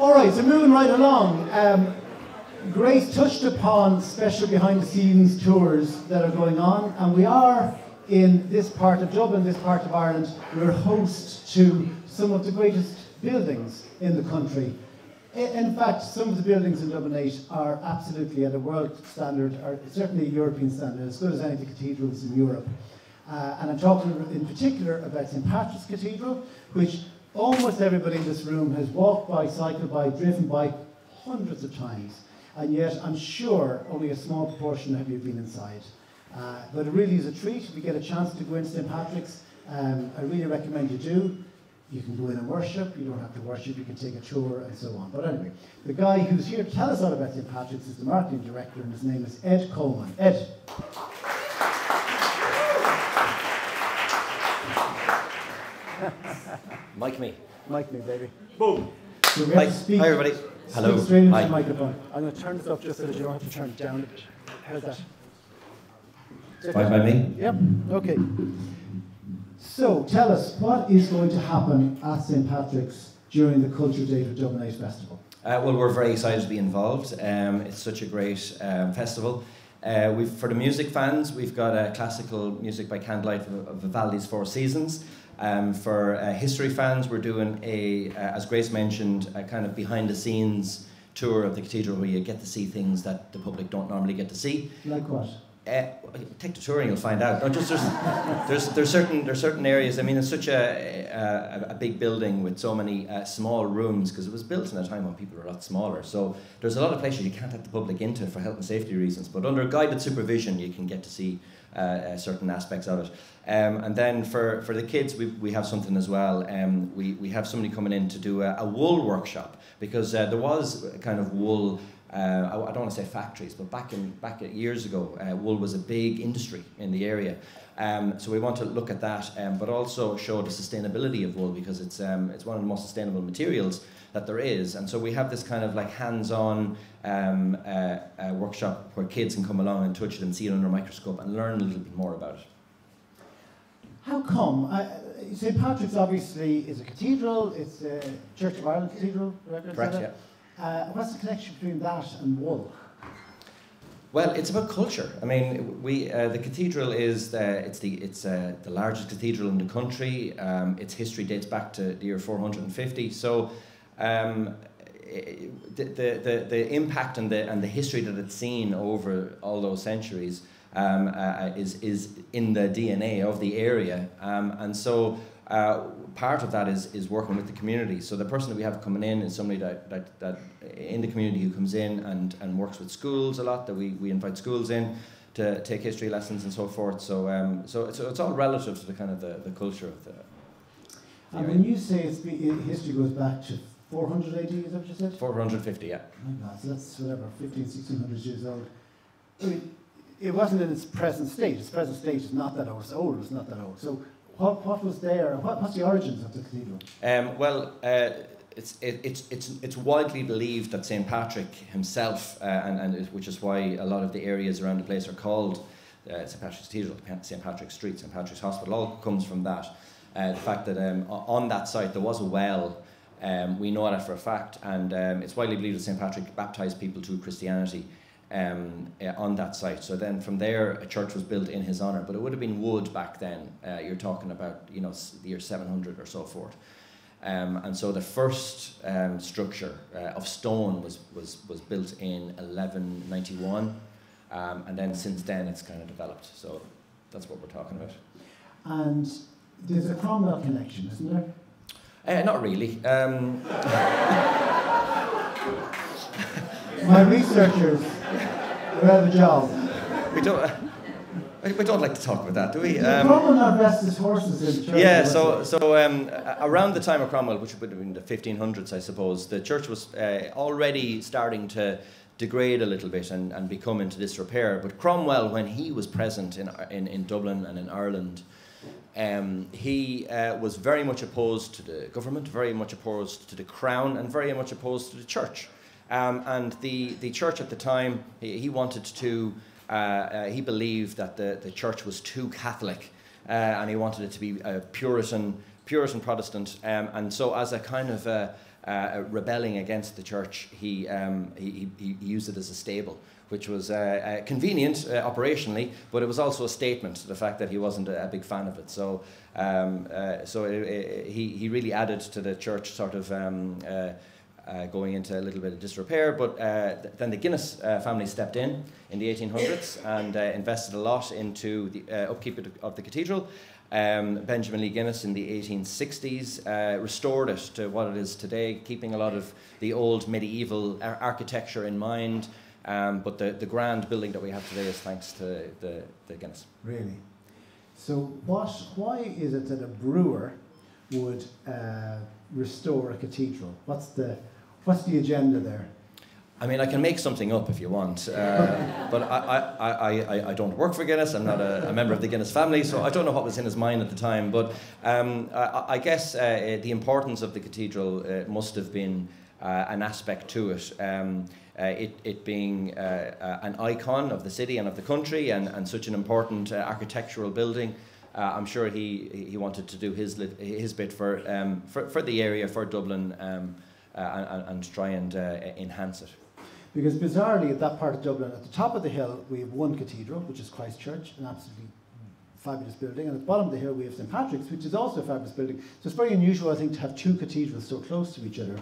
All right, so moving right along. Grace touched upon special behind-the-scenes tours that are going on, and we are in this part of Dublin, this part of Ireland. We're host to some of the greatest buildings in the country. In fact, some of the buildings in Dublin 8 are absolutely at a world standard, or certainly a European standard, as good as any of the cathedrals in Europe. And I'm talking in particular about St. Patrick's Cathedral, which almost everybody in this room has walked by, cycled by, driven by hundreds of times. And yet, I'm sure only a small proportion of you have been inside. But it really is a treat. If you get a chance to go into St. Patrick's, I really recommend you do. You can go in and worship. You don't have to worship. You can take a tour and so on. But anyway, the guy who's here to tell us all about St. Patrick's is the marketing director, and his name is Ed Coleman. Ed. Mic me. Mic me, baby. Boom. So Hi, everybody. Hello. Speak straight into Hi. the microphone. I'm going to turn this up just so that you don't have to turn it down a bit. How's that? Fine by me? Yep. Okay. So, tell us, what is going to happen at St. Patrick's during the Culture Day of Dublin 8 Festival? Well, we're very excited to be involved. It's such a great festival. For the music fans, we've got classical music by candlelight of Vivaldi's Four Seasons. For history fans, we're doing as Grace mentioned, a kind of behind-the-scenes tour of the cathedral where you get to see things that the public don't normally get to see. Like what? Take the tour and you'll find out. No, just there's certain areas. I mean, it's such a big building with so many small rooms because it was built in a time when people were a lot smaller. So there's a lot of places you can't have the public into for health and safety reasons. But under guided supervision, you can get to see certain aspects of it. And then for the kids, we have something as well. We have somebody coming in to do a wool workshop because there was a kind of wool. I don't want to say factories, but back years ago, wool was a big industry in the area. So we want to look at that, but also show the sustainability of wool because it's one of the most sustainable materials that there is. And so we have this kind of like hands-on workshop where kids can come along and touch it and see it under a microscope and learn a little bit more about it. How come? St. Patrick's obviously is a cathedral. It's a Church of Ireland cathedral, Correct, yeah. What's the connection between that and wool? Well, it's about culture. I mean, the cathedral is the largest cathedral in the country. Its history dates back to the year 450. So, the impact and the history that it's seen over all those centuries is in the DNA of the area, and so. Part of that is working with the community. So the person that we have coming in is somebody that in the community who comes in and works with schools a lot. That we invite schools in to take history lessons and so forth. So it's all relative to the kind of the culture of the and when you say history goes back to 400 AD, is that what you said? 450, yeah. Oh my God, so that's whatever, 1600 years old. I mean, it wasn't in its present state. Its present state is not that old. It's old, it's not that old. So what was there? What's the origins of the cathedral? It's widely believed that St. Patrick himself, which is why a lot of the areas around the place are called St. Patrick's Cathedral, St. Patrick's Street, St. Patrick's Hospital, all comes from that. The fact that on that site there was a well, we know that for a fact, and it's widely believed that St. Patrick baptised people to Christianity. On that site. So then from there a church was built in his honour, but it would have been wood back then. You're talking about the year 700 or so forth. And so the first structure of stone was built in 1191, and then since then it's kind of developed. So that's what we're talking about. And there's a Cromwell connection, isn't there? Not really. My researchers have a job. We don't like to talk about that, do we? Cromwell not rest his horses in the church. Yeah, so around the time of Cromwell, which would have been the 1500s, I suppose, the church was already starting to degrade a little bit and become into disrepair. But Cromwell, when he was present in Dublin and in Ireland, he was very much opposed to the government, very much opposed to the crown, and very much opposed to the church. And the church at the time, he wanted to, he believed that the church was too Catholic, and he wanted it to be a Puritan Protestant. And so as a kind of rebelling against the church, he used it as a stable, which was convenient operationally, but it was also a statement to the fact that he wasn't a big fan of it. So, he really added to the church sort of going into a little bit of disrepair. But then the Guinness family stepped in the 1800s and invested a lot into the upkeep of the cathedral. Benjamin Lee Guinness in the 1860s restored it to what it is today, keeping a lot of the old medieval architecture in mind. But the grand building that we have today is thanks to the Guinness. Really? So why is it that a brewer would restore a cathedral? What's the agenda there? I mean, I can make something up if you want, but I don't work for Guinness. I'm not a member of the Guinness family, so I don't know what was in his mind at the time. But I guess the importance of the cathedral must have been an aspect to it. It being an icon of the city and of the country, and such an important architectural building. I'm sure he wanted to do his bit for the area, for Dublin, and try and enhance it. Because bizarrely, at that part of Dublin, at the top of the hill, we have one cathedral, which is Christ Church, an absolutely fabulous building, and at the bottom of the hill we have St. Patrick's, which is also a fabulous building. So it's very unusual, I think, to have two cathedrals so close to each other.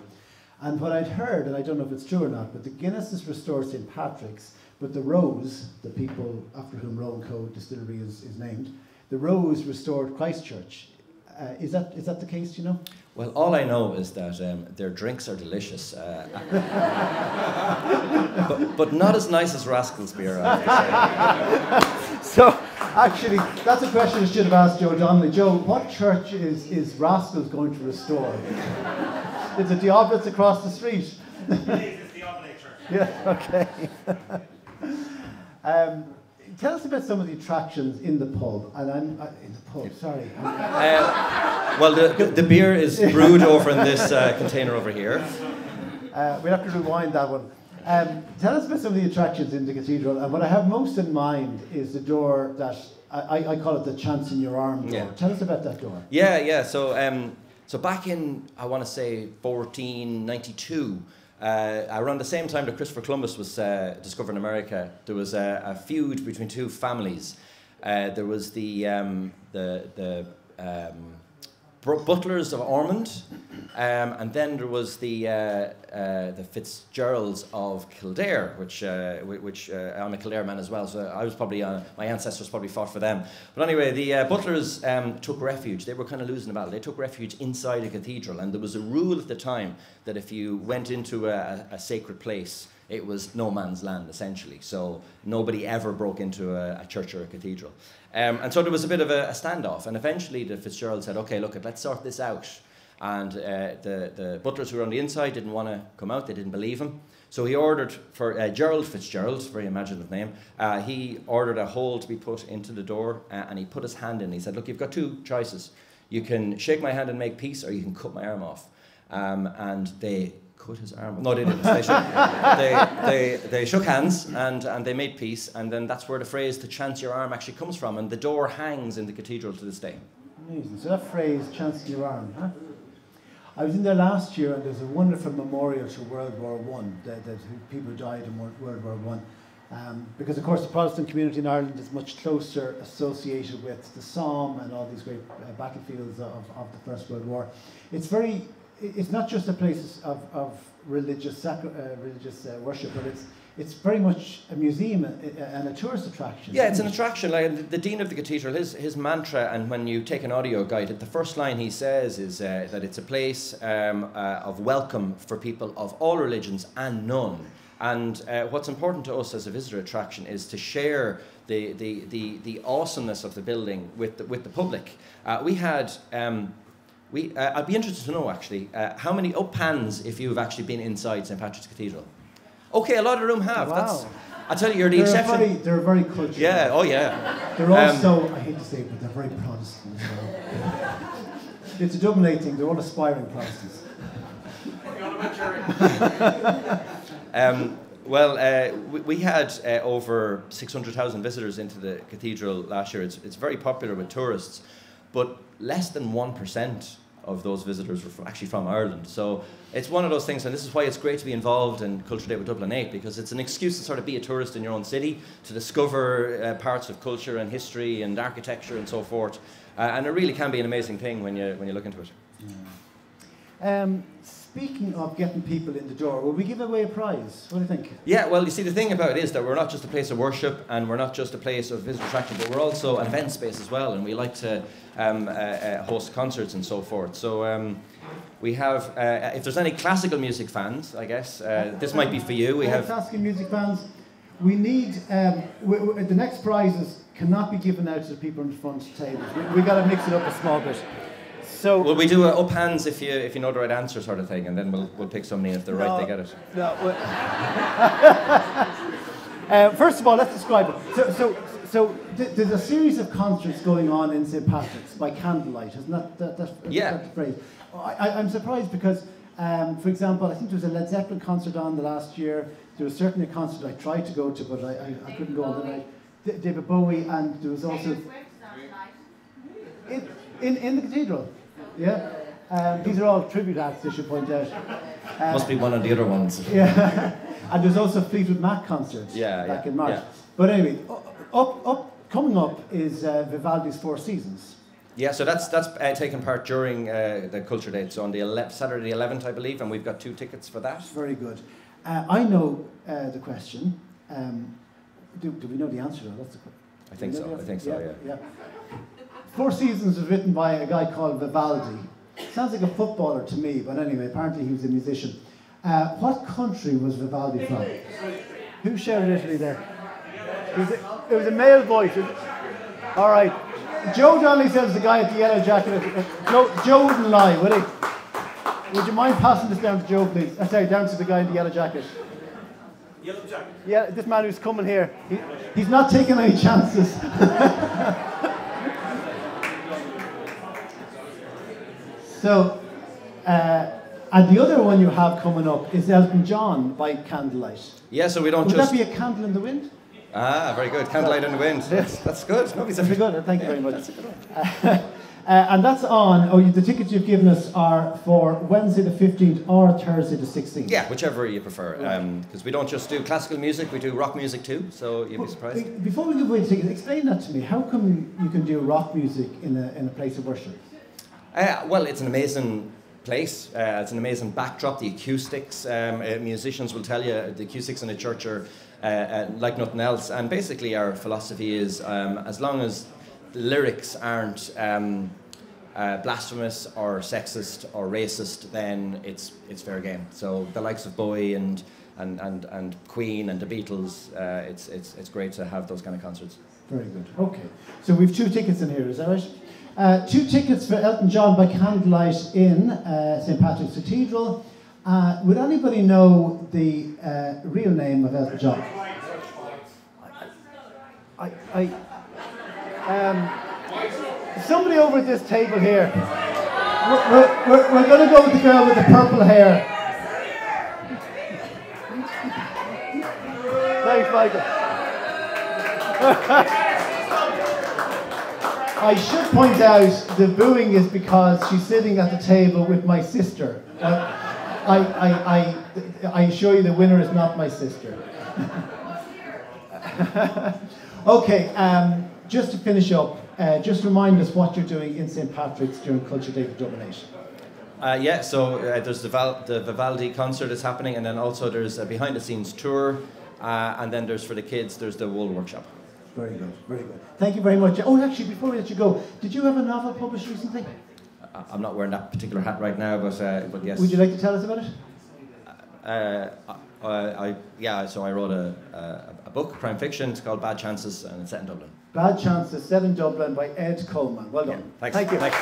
And what I'd heard, and I don't know if it's true or not, but the Guinness restored St. Patrick's, but the Rose, the people after whom Rowan Code Distillery is named, the Rose restored Christ Church. Is that the case, do you know? Well, all I know is that their drinks are delicious, but not as nice as Rascals beer, I have to say. So, actually, that's a question I should have asked Joe Donnelly. Joe, what church is Rascals going to restore? Is it the Oblates across the street? It's the Oblate Church. Yeah, okay. Tell us about some of the attractions in the pub. And in the pub, sorry. Well, the beer is brewed over in this container over here. We'll have to rewind that one. Tell us about some of the attractions in the cathedral. And what I have most in mind is the door that, I call it the chance in your arm door. Yeah. Tell us about that door. Yeah. So back in, I want to say, 1492, around the same time that Christopher Columbus was discovering America, there was a feud between two families. There was the Butlers of Ormond, and then there was the Fitzgeralds of Kildare, which I'm a Kildare man as well, so I was probably my ancestors probably fought for them. But anyway, the Butlers took refuge. They were kind of losing the battle. They took refuge inside a cathedral, and there was a rule at the time that if you went into a sacred place, it was no man's land, essentially. So nobody ever broke into a church or a cathedral. And so there was a bit of a standoff. And eventually the Fitzgerald said, okay, look, let's sort this out. And the Butlers who were on the inside didn't want to come out. They didn't believe him. So he ordered for Gerald Fitzgerald, very imaginative name, he ordered a hole to be put into the door, and he put his hand in. He said, look, you've got two choices. You can shake my hand and make peace, or you can cut my arm off. And they cut his arm. No, they didn't. They shook hands and they made peace, and then that's where the phrase "to chance your arm" actually comes from, and the door hangs in the cathedral to this day. Amazing. So that phrase, chance your arm, huh? I was in there last year, and there's a wonderful memorial to World War I, that people died in World War I. Because, of course, the Protestant community in Ireland is much closer associated with the Somme and all these great battlefields of the First World War. It's not just a place of religious worship, but it's very much a museum and a tourist attraction. Yeah, it's an attraction. Like the dean of the cathedral, his mantra, and when you take an audio guide, the first line he says is that it's a place of welcome for people of all religions and none. And what's important to us as a visitor attraction is to share the awesomeness of the building with the public. We had. I'd be interested to know, actually, how many pans if you've actually been inside St. Patrick's Cathedral. Okay, a lot of the room have. Wow. I tell you, you're the exception. They're very cultural. Yeah, oh yeah. They're also, I hate to say it, but they're very Protestant as well. It's a Dublin thing, they're all aspiring Protestants. We had over 600,000 visitors into the cathedral last year. It's very popular with tourists, but less than 1% of those visitors were actually from Ireland. So it's one of those things, and this is why it's great to be involved in Culture Day with Dublin 8, because it's an excuse to sort of be a tourist in your own city, to discover parts of culture and history and architecture and so forth. And it really can be an amazing thing when you look into it. Yeah. Speaking of getting people in the door, will we give away a prize? What do you think? Yeah, well, you see, the thing about it is that we're not just a place of worship and we're not just a place of visitor attraction, but we're also an event space as well, and we like to host concerts and so forth. So we have, if there's any classical music fans, I guess, this might be for you. We have classical music fans. We need, the next prizes cannot be given out to the people in the front tables. We've got to mix it up a small bit. So, will we do a up hands if you know the right answer sort of thing, and then we'll pick somebody, and if they're right, they get it. No. First of all, let's describe it. So there's a series of concerts going on in St. Patrick's by candlelight, isn't that the phrase? I'm surprised because, for example, I think there was a Led Zeppelin concert on the last year. There was certainly a concert I tried to go to, but I couldn't go on the night. David Bowie, and there was also in the Cathedral. Yeah, these are all tribute acts, I should point out. Must be one of the other ones. Yeah, and there's also Fleetwood Mac concerts back in March. Yeah. But anyway, coming up is Vivaldi's Four Seasons. Yeah, so that's taken part during the Culture Day, so on the Saturday the 11th, I believe, and we've got 2 tickets for that. Very good. I know the question. Do we know the answer though? That's the question. I think so, yeah. Four Seasons was written by a guy called Vivaldi. Sounds like a footballer to me, but anyway, apparently he was a musician. What country was Vivaldi from? Who shouted Italy there? It was a male voice. All right. Joe Donnelly says the guy at the yellow jacket. Joe wouldn't lie, would he? Would you mind passing this down to Joe, please? Sorry, down to the guy in the yellow jacket. Yellow jacket. Yeah, this man who's coming here. He's not taking any chances. So, and the other one you have coming up is Elton John by candlelight. Yeah, so we don't Would that be a candle in the wind? Ah, very good. Candlelight in the wind. That's good. Nobody's very good. Thank you very much. That's a good one. And that's on. The tickets you've given us are for Wednesday the 15th or Thursday the 16th. Yeah, whichever you prefer. Because we don't just do classical music; we do rock music too. So you'll be surprised. Before we give away the tickets, explain that to me. How come you can do rock music in a place of worship? Well, it's an amazing place. It's an amazing backdrop. The acoustics, musicians will tell you, the acoustics in a church are like nothing else. And basically, our philosophy is, as long as the lyrics aren't blasphemous or sexist or racist, then it's fair game. So the likes of Bowie and Queen and the Beatles, it's great to have those kind of concerts. Very good. Okay, so we've 2 tickets in here. Is that right? 2 tickets for Elton John by candlelight in St. Patrick's Cathedral. Would anybody know the real name of Elton John? Somebody over at this table here. We're going to go with the girl with the purple hair. Thanks, Michael. I should point out the booing is because she's sitting at the table with my sister. I assure you the winner is not my sister. Okay, just to finish up, just remind us what you're doing in St. Patrick's during Culture Day for Dublin 8. Yeah, so there's the Vivaldi concert that's happening, and then also there's a behind-the-scenes tour, and then there's for the kids, there's the wool workshop. Very good, very good. Thank you very much. Oh, actually, before we let you go, did you have a novel published recently? I'm not wearing that particular hat right now, but yes. Would you like to tell us about it? So I wrote a book, crime fiction. It's called Bad Chances, and it's set in Dublin. Bad Chances, set in Dublin by Ed Coleman. Well done. Yeah, thanks. Thank you. Thanks.